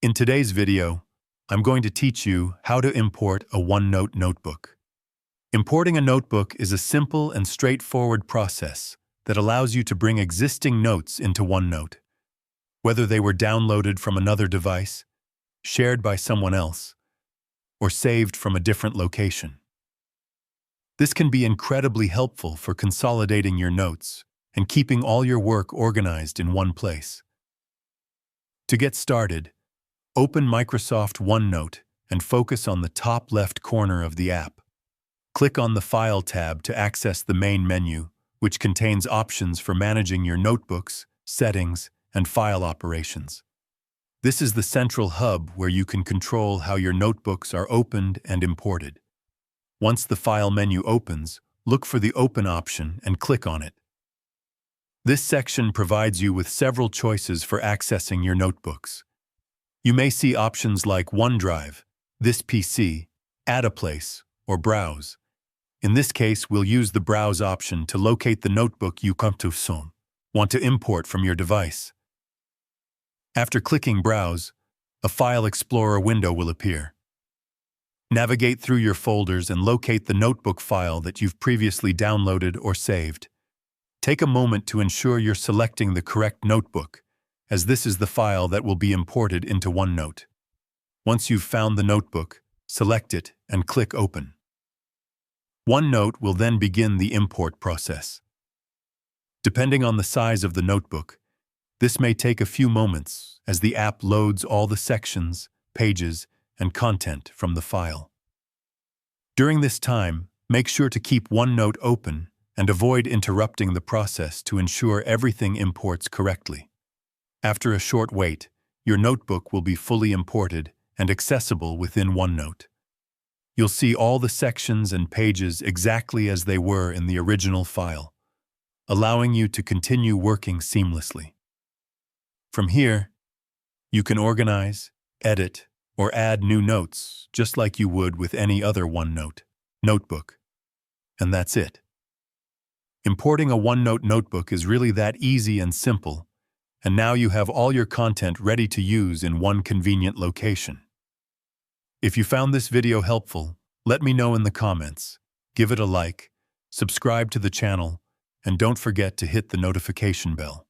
In today's video, I'm going to teach you how to import a OneNote notebook. Importing a notebook is a simple and straightforward process that allows you to bring existing notes into OneNote, whether they were downloaded from another device, shared by someone else, or saved from a different location. This can be incredibly helpful for consolidating your notes and keeping all your work organized in one place. To get started, open Microsoft OneNote and focus on the top left corner of the app. Click on the File tab to access the main menu, which contains options for managing your notebooks, settings, and file operations. This is the central hub where you can control how your notebooks are opened and imported. Once the File menu opens, look for the Open option and click on it. This section provides you with several choices for accessing your notebooks. You may see options like OneDrive, This PC, Add a Place, or Browse. In this case, we'll use the Browse option to locate the notebook you want to import from your device. After clicking Browse, a File Explorer window will appear. Navigate through your folders and locate the notebook file that you've previously downloaded or saved. Take a moment to ensure you're selecting the correct notebook, as this is the file that will be imported into OneNote. Once you've found the notebook, select it and click Open. OneNote will then begin the import process. Depending on the size of the notebook, this may take a few moments as the app loads all the sections, pages, and content from the file. During this time, make sure to keep OneNote open and avoid interrupting the process to ensure everything imports correctly. After a short wait, your notebook will be fully imported and accessible within OneNote. You'll see all the sections and pages exactly as they were in the original file, allowing you to continue working seamlessly. From here, you can organize, edit, or add new notes just like you would with any other OneNote notebook. And that's it. Importing a OneNote notebook is really that easy and simple, and now you have all your content ready to use in one convenient location. If you found this video helpful, let me know in the comments, give it a like, subscribe to the channel, and don't forget to hit the notification bell.